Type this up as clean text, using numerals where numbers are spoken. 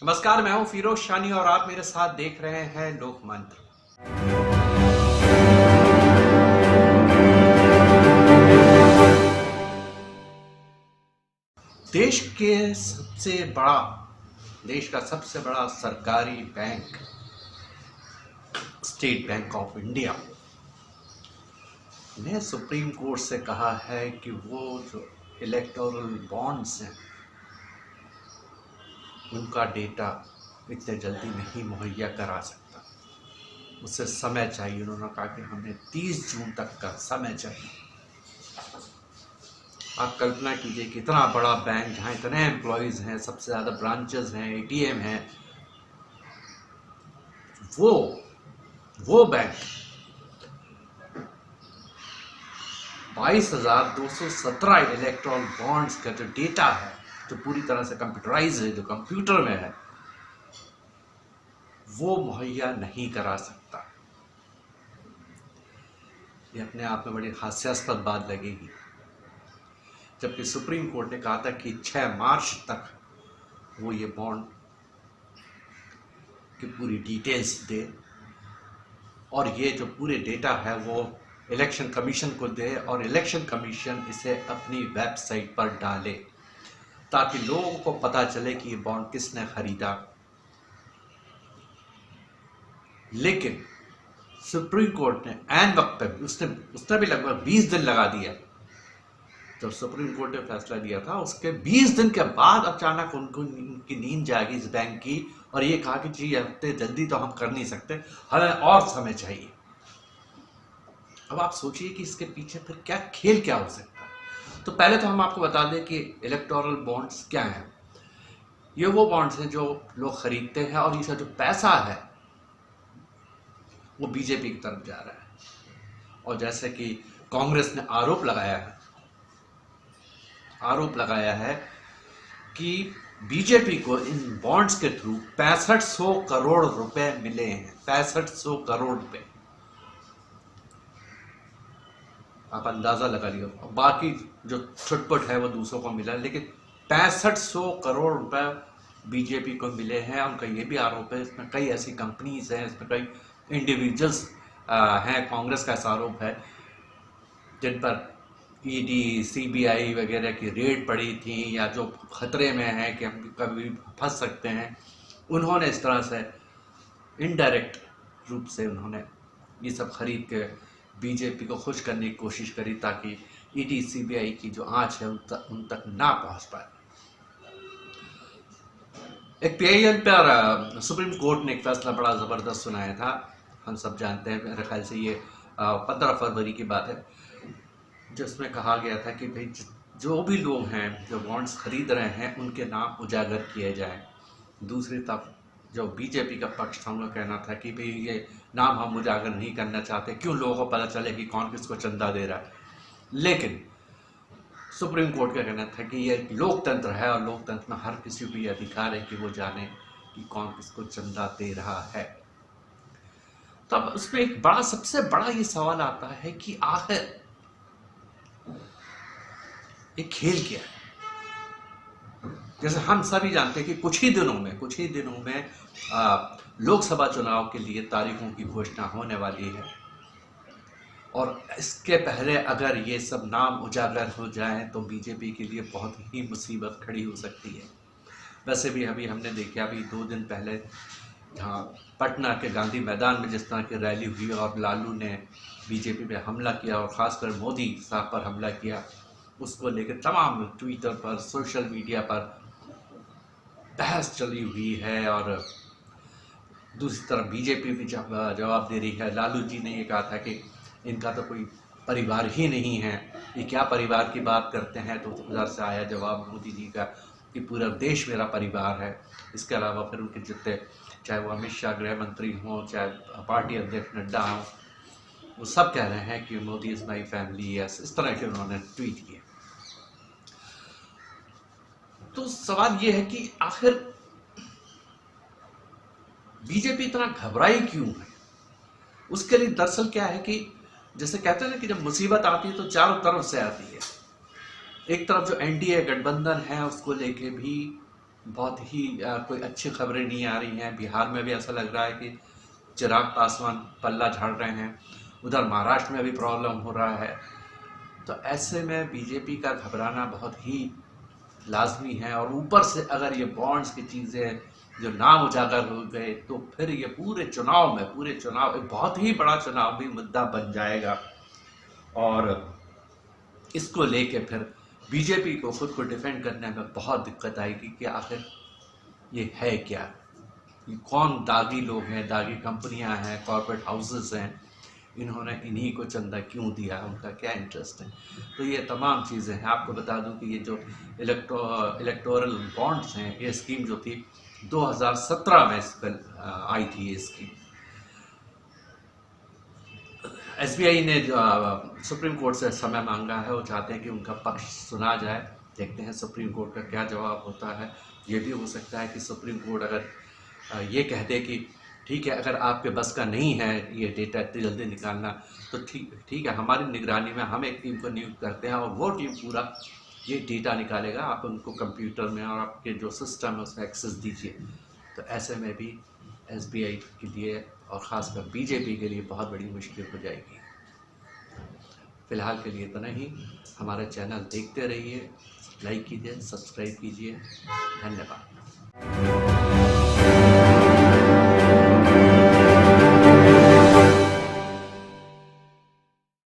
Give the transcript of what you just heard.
नमस्कार, मैं हूं फिरोज शानी और आप मेरे साथ देख रहे हैं लोकमंत्र। देश का सबसे बड़ा सरकारी bank state bank of India ने सुप्रीम कोर्ट से कहा है कि वो जो इलेक्टोरल बॉन्ड्स हैं उनका डेटा इतने जल्दी नहीं मुहैया करा सकता, उससे समय चाहिए। उन्होंने कहा कि हमें 30 जून तक का समय चाहिए। आप कल्पना कीजिए कि इतना बड़ा बैंक जहाँ इतने एम्प्लॉयज़ हैं, सबसे ज़्यादा ब्रांचेस हैं, एटीएम हैं, वो बैंक 22,217 इलेक्ट्रॉल बॉन्ड्स का जो डेटा है, जो पूरी तरह से कंप्यूटराइज है, जो कंप्यूटर में है, वो मुहैया नहीं करा सकता। ये अपने आप में बड़ी हास्यास्पद बात लगेगी, जबकि सुप्रीम कोर्ट ने कहा था कि 6 मार्च तक वो ये बॉन्ड की पूरी डिटेल्स दे और ये जो पूरे डेटा है वो इलेक्शन कमीशन को दे और इलेक्शन कमीशन इसे अपनी वेबसाइट पर डाले ताकि लोगों को पता चले कि ये बॉन्ड किसने खरीदा। लेकिन सुप्रीम कोर्ट ने ऐन वक्त पे उसने भी लगभग 20 दिन लगा दिया। जब सुप्रीम कोर्ट ने फैसला दिया था उसके 20 दिन के बाद अचानक उनकी नींद जागी इस बैंक की और ये कहा कि जी इतने जल्दी तो हम कर नहीं सकते, हमें और समय चाहिए। अब आप सोचिए कि इसके पीछे फिर क्या खेल क्या हो सकता है। तो पहले तो हम आपको बता दें कि इलेक्टोरल बॉन्ड्स क्या हैं। ये वो बॉन्ड्स हैं जो लोग खरीदते हैं और इसका जो पैसा है वो बीजेपी की तरफ जा रहा है। और जैसे कि कांग्रेस ने आरोप लगाया है कि बीजेपी को इन बॉन्ड्स के थ्रू 6500 करोड़ रुपए मिले हैं। 6500 करोड़ रुपए, आप अंदाजा लगा लियो। बाकी जो छुटपुट है वो दूसरों को मिला, लेकिन 6500 करोड़ रुपए बीजेपी को मिले हैं। उनका ये भी आरोप है इसमें कई ऐसी कंपनीज हैं, इसमें कई इंडिविजुअल्स हैं, कांग्रेस का ऐसा आरोप है, जिन पर ईडी सीबीआई वगैरह की रेड पड़ी थी या जो खतरे में है कि हम कभी फंस सकते हैं। उन्होंने इस तरह से इनडायरेक्ट रूप से उन्होंने ये सब खरीद के बीजेपी को खुश करने की कोशिश करी ताकि ईडी सीबीआई की जो आंच है उन तक ना पहुंच पाए। एक पीआईएल पर सुप्रीम कोर्ट ने एक फैसला बड़ा जबरदस्त सुनाया था। हम सब जानते हैं, मेरे ख्याल से ये 15 फरवरी की बात है, जिसमें कहा गया था कि भाई जो भी लोग हैं जो बॉन्ड्स खरीद रहे हैं उनके नाम उजागर किए जाएं। दूसरी तरफ जो बीजेपी का पक्ष था उनका कहना था कि भाई ये नाम हम उजागर नहीं करना चाहते, क्यों लोगों को पता चले कि कौन किसको चंदा दे रहा है। लेकिन सुप्रीम कोर्ट का कहना था कि ये लोकतंत्र है और लोकतंत्र में हर किसी को ये अधिकार है कि वो जाने कि कौन किसको चंदा दे रहा है। तो अब उसमें एक सबसे बड़ा ये सवाल आता है कि आखिर ये खेल क्या है। जैसे हम सभी जानते हैं कि कुछ ही दिनों में लोकसभा चुनाव के लिए तारीखों की घोषणा होने वाली है और इसके पहले अगर ये सब नाम उजागर हो जाएं तो बीजेपी के लिए बहुत ही मुसीबत खड़ी हो सकती है। वैसे भी अभी हमने देखा, अभी 2 दिन पहले जहाँ पटना के गांधी मैदान में जिस तरह की रैली हुई और लालू ने बीजेपी पे हमला किया और ख़ासकर मोदी साहब पर हमला किया, उसको लेकर तमाम ट्विटर पर, सोशल मीडिया पर बहस चली हुई है। और दूसरी तरफ बीजेपी भी जवाब दे रही है। लालू जी ने ये कहा था कि इनका तो कोई परिवार ही नहीं है, ये क्या परिवार की बात करते हैं। तो उधर से आया जवाब मोदी जी का कि पूरा देश मेरा परिवार है। इसके अलावा फिर उनके जितने, चाहे वो अमित शाह गृह मंत्री हों, चाहे पार्टी अध्यक्ष नड्डा हों, वो सब कह रहे हैं कि मोदी इज़ माई फैमिली। इस तरह के उन्होंने ट्वीट किए। तो सवाल ये है कि आखिर बीजेपी इतना घबराई क्यों है। उसके लिए दरअसल क्या है कि जैसे कहते हैं ना कि जब मुसीबत आती है तो चारों तरफ से आती है। एक तरफ जो एनडीए गठबंधन है उसको लेके भी बहुत ही कोई अच्छी खबरें नहीं आ रही हैं। बिहार में भी ऐसा लग रहा है कि चिराग पासवान पल्ला झाड़ रहे हैं, उधर महाराष्ट्र में भी प्रॉब्लम हो रहा है। तो ऐसे में बीजेपी का घबराना बहुत ही लाजमी है, और ऊपर से अगर ये बॉन्ड्स की चीज़ें जो नाम उजागर हो गए तो फिर ये पूरे चुनाव एक बहुत ही बड़ा चुनावी मुद्दा बन जाएगा, और इसको लेके फिर बीजेपी को खुद को डिफेंड करने में बहुत दिक्कत आएगी कि आखिर ये है क्या, ये कौन दागी लोग हैं, दागी कंपनियां हैं, कॉर्पोरेट हाउसेस हैं, इन्होंने इन्हीं को चंदा क्यों दिया, उनका क्या इंटरेस्ट है। तो ये तमाम चीज़ें हैं। आपको बता दूं कि ये जो इलेक्टोरल बॉन्ड्स हैं, ये स्कीम जो थी 2017 में इस पर आई थी। ये स्कीम एसबीआई ने जो सुप्रीम कोर्ट से समय मांगा है, वो चाहते हैं कि उनका पक्ष सुना जाए। देखते हैं सुप्रीम कोर्ट का क्या जवाब होता है। ये भी हो सकता है कि सुप्रीम कोर्ट अगर ये कह दे कि ठीक है, अगर आपके बस का नहीं है ये डेटा इतनी जल्दी निकालना, तो ठीक है, हमारी निगरानी में हम एक टीम को नियुक्त करते हैं और वो टीम पूरा ये डेटा निकालेगा, आप उनको कंप्यूटर में और आपके जो सिस्टम है उसमें एक्सेस दीजिए। तो ऐसे में भी एसबीआई के लिए और ख़ासकर बीजेपी के लिए बहुत बड़ी मुश्किल हो जाएगी। फ़िलहाल के लिए इतना ही। हमारा चैनल देखते रहिए, लाइक कीजिए, सब्सक्राइब कीजिए। धन्यवाद।